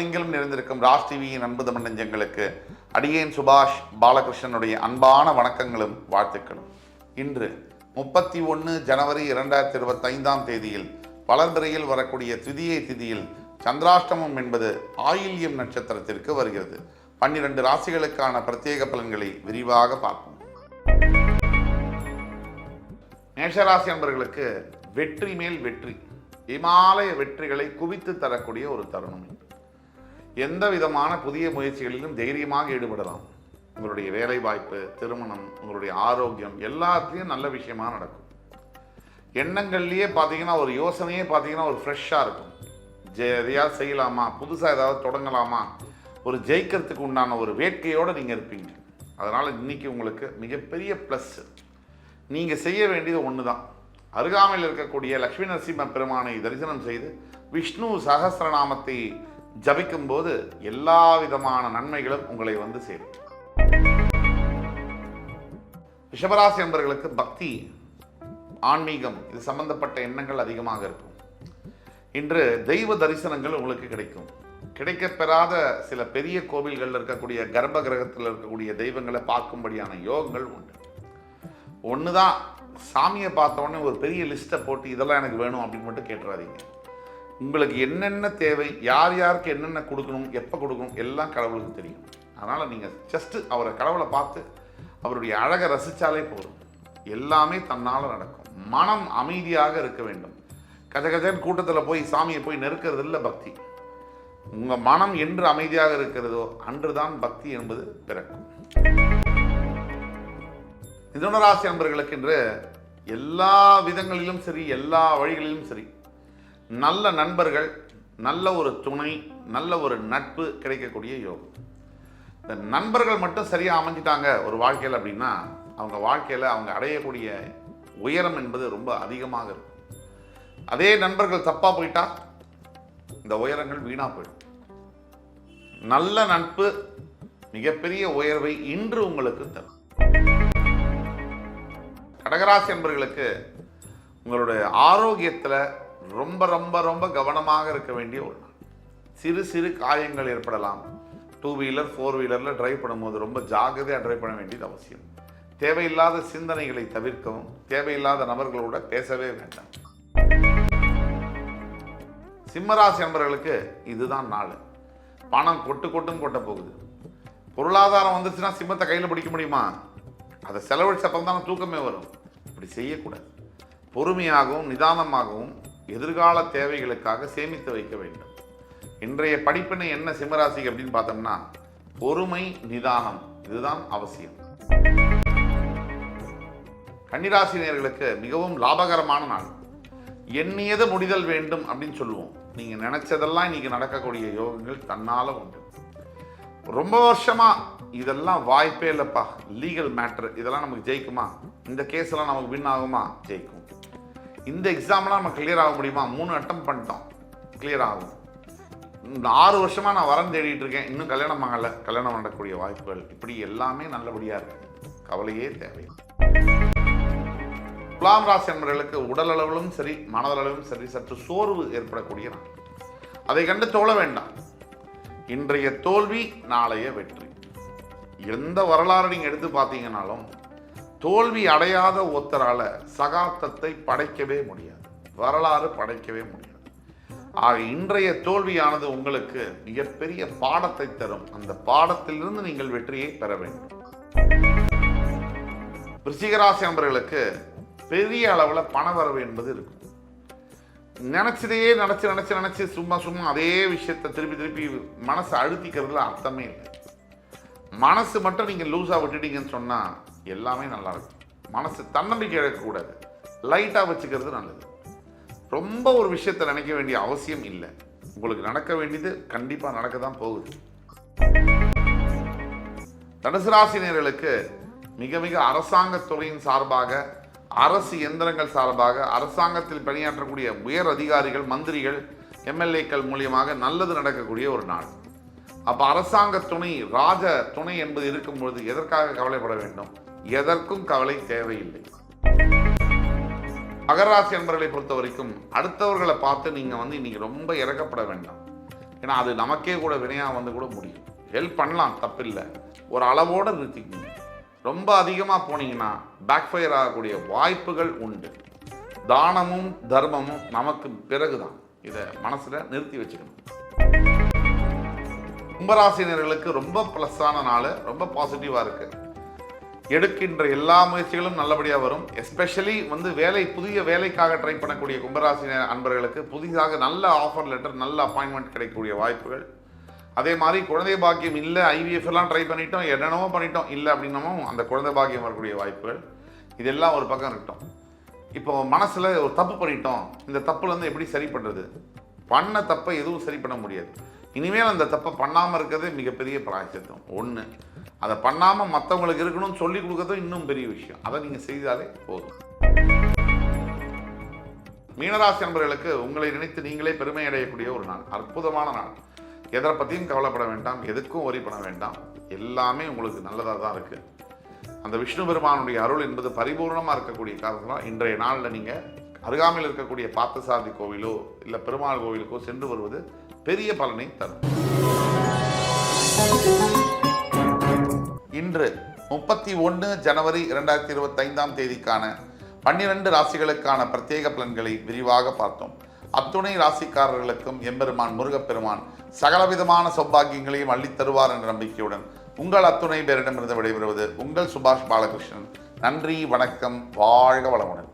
உலகமெங்கிலும் நிறைந்திருக்கும் ராஜ் டிவியின் அன்பு தமிழ் நெஞ்சங்களுக்கு அடியேன் சுபாஷ் பாலகிருஷ்ணனுடைய அன்பான வணக்கங்களும் வாழ்த்துக்களும். இன்று 31 ஜனவரி 2025 தேதியில் வளர்பிறையில் வரக்கூடிய திதியை திதியில் சந்திராஷ்டமம் என்பது ஆயில்யம் நட்சத்திரத்திற்கு வருகிறது. 12 ராசிகளுக்கான பிரத்யேக பலன்களை விரிவாக பார்ப்போம். மேஷராசி அன்பர்களுக்கு வெற்றி மேல் வெற்றி, இமாலய வெற்றிகளை குவித்து தரக்கூடிய ஒரு தருணம். எந்த விதமான புதிய முயற்சிகளிலும் தைரியமாக ஈடுபடலாம். உங்களுடைய வேலை வாய்ப்பு, திருமணம், உங்களுடைய ஆரோக்கியம் எல்லாத்துலேயும் நல்ல விஷயமா நடக்கும். எண்ணங்கள்லேயே பார்த்தீங்கன்னா ஒரு யோசனையே பார்த்தீங்கன்னா ஒரு ஃப்ரெஷ்ஷாக இருக்கும். எதையாவது செய்யலாமா, புதுசாக ஏதாவது தொடங்கலாமா, ஒரு ஜெயிக்கிறதுக்கு உண்டான ஒரு வேட்கையோடு நீங்கள் இருப்பீங்க. அதனால் இன்றைக்கி உங்களுக்கு மிகப்பெரிய ப்ளஸ். நீங்கள் செய்ய வேண்டியது ஒன்று தான். அருகாமையில் இருக்கக்கூடிய லட்சுமி நரசிம்ம பெருமானை தரிசனம் செய்து விஷ்ணு சகஸ்ரநாமத்தை ஜபிக்கும் போது எல்லா விதமான நன்மைகளும் உங்களை வந்து சேரும். ரிஷபராசி என்பவர்களுக்கு பக்தி, ஆன்மீகம் இது சம்பந்தப்பட்ட எண்ணங்கள் அதிகமாக இருக்கும். இன்று தெய்வ தரிசனங்கள் உங்களுக்கு கிடைக்கும். கிடைக்கப்பெறாத சில பெரிய கோவில்களில் இருக்கக்கூடிய கர்ப்ப கிரகத்தில் இருக்கக்கூடிய தெய்வங்களை பார்க்கும்படியான யோகங்கள் உண்டு. ஒன்று தான், சாமியை பார்த்தோன்னே ஒரு பெரிய லிஸ்ட்டை போட்டு இதெல்லாம் எனக்கு வேணும் அப்படின்னு மட்டும் கேட்டுறாதீங்க. உங்களுக்கு என்னென்ன தேவை, யார் யாருக்கு என்னென்ன கொடுக்கணும், எப்போ கொடுக்கணும் எல்லாம் கடவுளுக்கு தெரியும். அதனால் நீங்கள் ஜஸ்ட்டு அவரை கடவுளை பார்த்து அவருடைய அழகை ரசித்தாலே போதும். எல்லாமே தன்னால் நடக்கும். மனம் அமைதியாக இருக்க வேண்டும். கஜகஜன் கூட்டத்தில் போய் சாமியை போய் நெருக்கிறது இல்லை பக்தி. உங்கள் மனம் என்று அமைதியாக இருக்கிறதோ அன்றுதான் பக்தி என்பது பிறக்கும். மிதுன ராசி அன்பர்களுக்கு இன்று எல்லா விதங்களிலும் சரி, எல்லா வழிகளிலும் சரி, நல்ல நண்பர்கள், நல்ல ஒரு துணை, நல்ல ஒரு நட்பு கிடைக்கக்கூடிய யோகம். இந்த நண்பர்கள் மட்டும் சரியாக அமைஞ்சிட்டாங்க ஒரு வாழ்க்கையில் அப்படின்னா அவங்க வாழ்க்கையில் அவங்க அடையக்கூடிய உயரம் என்பது ரொம்ப அதிகமாக இருக்கும். அதே நண்பர்கள் தப்பாக போயிட்டா இந்த உயரங்கள் வீணாக போயிடும். நல்ல நட்பு மிகப்பெரிய உயர்வை இன்று உங்களுக்கு தரும். கடகராசி என்பவர்களுக்கு உங்களுடைய ஆரோக்கியத்தில் ரொம்ப ரொம்ப ரொம்ப கவனமாக இருக்க வேண்டிய ஒரு நாள். சிறு சிறு காயங்கள் ஏற்படலாம். 2 வீலர் 4 வீலரில் டிரைவ் பண்ணும்போது ரொம்ப ஜாகிரதையாக டிரைவ் பண்ண வேண்டியது அவசியம். தேவையில்லாத சிந்தனைகளை தவிர்க்கவும், தேவையில்லாத நபர்களோட பேசவே வேண்டாம். சிம்மராசி என்பவர்களுக்கு இதுதான் நாள். பணம் கொட்டும் கொட்ட போகுது. பொருளாதாரம் வந்துச்சுன்னா சிம்மத்தை கையில் பிடிக்க முடியுமா? அதை செலவழிச்சப்பறம் தான் தூக்கமே வரும். இப்படி செய்யக்கூடாது. பொறுமையாகவும் நிதானமாகவும் எதிர்கால தேவைகளுக்காக சேமித்து வைக்க வேண்டும். இன்றைய படிப்பினை என்ன சிம்மராசி அப்படின்னு பார்த்தோம்னா பொறுமை, நிதானம் இதுதான் அவசியம். கன்னிராசினியர்களுக்கு மிகவும் லாபகரமான நாள். எண்ணியது முடிதல் வேண்டும் அப்படின்னு சொல்லுவோம். நீங்கள் நினைச்சதெல்லாம் இன்னைக்கு நடக்கக்கூடிய யோகங்கள் தன்னால் உண்டு. ரொம்ப வருஷமா இதெல்லாம் வாய்ப்பே இல்லைப்பா, லீகல் மேட்ரு, இதெல்லாம் நமக்கு ஜெயிக்குமா, இந்த கேஸ்லாம் நமக்கு வின் ஆகுமா, ஜெயிக்கும். இந்த எக்ஸாம்லாம் நம்ம கிளியர் ஆக முடியுமா, 3 அட்டம் பண்ணிட்டோம், கிளியர் ஆகும். இந்த 6 வருஷமா நான் வரன் தேடிட்டு இருக்கேன், இன்னும் கல்யாணம் ஆகலை, கல்யாணம் பண்ணக்கூடிய வாய்ப்புகள், இப்படி எல்லாமே நல்லபடியாக இருக்கு. கவலையே தேவை. துலாம் ராசி என்பவர்களுக்கு உடல் அளவிலும் சரி, மனதளவிலும் சரி சற்று சோர்வு ஏற்படக்கூடிய நாள். அதை கண்டு தோழ வேண்டாம். இன்றைய தோல்வி நாளைய வெற்றி. எந்த வரலாறு நீங்கள் எடுத்து பார்த்தீங்கன்னாலும் தோல்வி அடையாத ஒருத்தரால சகாப்தத்தை படைக்கவே முடியாது, வரலாறு படைக்கவே முடியாது. ஆக இன்றைய தோல்வியானது உங்களுக்கு மிகப்பெரிய பாடத்தை தரும். அந்த பாடத்திலிருந்து நீங்கள் வெற்றியை பெற வேண்டும். விருச்சிகராசி நண்பர்களுக்கு பெரிய அளவில் பண வரவு என்பது இருக்கும். நினைச்சதையே நினைச்சு சும்மா அதே விஷயத்தை திருப்பி மனசை அழுத்திக்கிறதுல அர்த்தமே இல்லை. மனசு மட்டும் நீங்கள் லூஸாக விட்டுட்டீங்கன்னு சொன்னால் எல்லாமே நல்லா இருக்கும். மனசு தன்னம்பிக்கை இழக்கக்கூடாது, லைட்டாக வச்சுக்கிறது நல்லது. ரொம்ப ஒரு விஷயத்தை நினைக்க வேண்டிய அவசியம் இல்லை. உங்களுக்கு நடக்க வேண்டியது கண்டிப்பாக நடக்க தான் போகுது. தனுசு ராசினியர்களுக்கு மிக மிக அரசாங்கத்துறையின் சார்பாக, அரசு எந்திரங்கள் சார்பாக, அரசாங்கத்தில் பணியாற்றக்கூடிய உயர் அதிகாரிகள், மந்திரிகள், எம்எல்ஏக்கள் மூலியமாக நல்லது நடக்கக்கூடிய ஒரு நாள். அப்போ அரசாங்க துணை, ராஜ துணை என்பது இருக்கும்பொழுது எதற்காக கவலைப்பட வேண்டும்? எதற்கும் கவலை தேவையில்லை. மகராசி என்பவர்களை பொறுத்த வரைக்கும் அடுத்தவர்களை பார்த்து நீங்கள் இன்னைக்கு ரொம்ப இறக்கப்பட வேண்டாம். ஏன்னா அது நமக்கே கூட வினையாக வந்து கூட முடியும். ஹெல்ப் பண்ணலாம், தப்பில்லை, ஒரு அளவோடு நிறுத்திக்கணும். ரொம்ப அதிகமாக போனீங்கன்னா பேக் ஃபயர் ஆகக்கூடிய வாய்ப்புகள் உண்டு. தானமும் தர்மமும் நமக்கு பிறகுதான், இதை மனசில் நிறுத்தி வச்சுக்கணும். கும்பராசினியர்களுக்கு ரொம்ப ப்ளஸ்ஸான நாள், ரொம்ப பாசிட்டிவாக இருக்குது. எடுக்கின்ற எல்லா முயற்சிகளும் நல்லபடியாக வரும். எஸ்பெஷலி வந்து புதிய வேலைக்காக ட்ரை பண்ணக்கூடிய கும்பராசினியர் அன்பர்களுக்கு புதிதாக நல்ல ஆஃபர் லெட்டர், நல்ல அப்பாயின்மெண்ட் கிடைக்கக்கூடிய வாய்ப்புகள். அதே மாதிரி குழந்தை பாக்கியம் இல்லை, ஐவிஎஃப் எல்லாம் ட்ரை பண்ணிட்டோம், என்னென்னமோ பண்ணிட்டோம், இல்லை அப்படின்னமும் அந்த குழந்தை பாக்கியம் வரக்கூடிய வாய்ப்புகள். இதெல்லாம் ஒரு பக்கம் இருக்கட்டும். இப்போ மனசில் ஒரு தப்பு பண்ணிட்டோம், இந்த தப்புலேருந்து எப்படி சரி பண்ணுறது? பண்ண தப்பை எதுவும் சரி பண்ண முடியாது. இனிமேல் அந்த தப்பை பண்ணாமல் இருக்கிறது மிகப்பெரிய பிராயச்சித்தம். ஒன்று, அதை பண்ணாமல் மற்றவங்களுக்கு இருக்கணும்னு சொல்லி கொடுக்கறதும் இன்னும் பெரிய விஷயம். அதை நீங்கள் செய்தாலே போதும். மீனராசி நண்பர்களுக்கு உங்களை நினைத்து நீங்களே பெருமை அடையக்கூடிய ஒரு நாள், அற்புதமான நாள். எதை பற்றியும் கவலைப்பட வேண்டாம், எதுக்கும் ஒரி பண்ண வேண்டாம். எல்லாமே உங்களுக்கு நல்லதாக தான் இருக்குது. அந்த விஷ்ணு பெருமானுடைய அருள் என்பது பரிபூர்ணமாக இருக்கக்கூடிய காரணத்தினால் இன்றைய நாளில் நீங்கள் அருகாமையில் இருக்கக்கூடிய பார்த்தசாரதி கோவிலோ இல்லை பெருமாள் கோவிலுக்கோ சென்று வருவது பெரிய பலனை தரும். இன்று 31 ஜனவரி 2025 தேதிக்கான 12 ராசிகளுக்கான பிரத்யேக பலன்களை விரிவாக பார்த்தோம். அத்துணை ராசிக்காரர்களுக்கும் எம்பெருமான் முருகப்பெருமான் சகலவிதமான சௌபாகியங்களையும் அள்ளித்தருவார் என்ற நம்பிக்கையுடன் உங்கள் அத்துணை பேரிடமிருந்து விடைபெறுவது உங்கள் சுபாஷ் பாலகிருஷ்ணன். நன்றி, வணக்கம், வாழ்க வளமுடன்.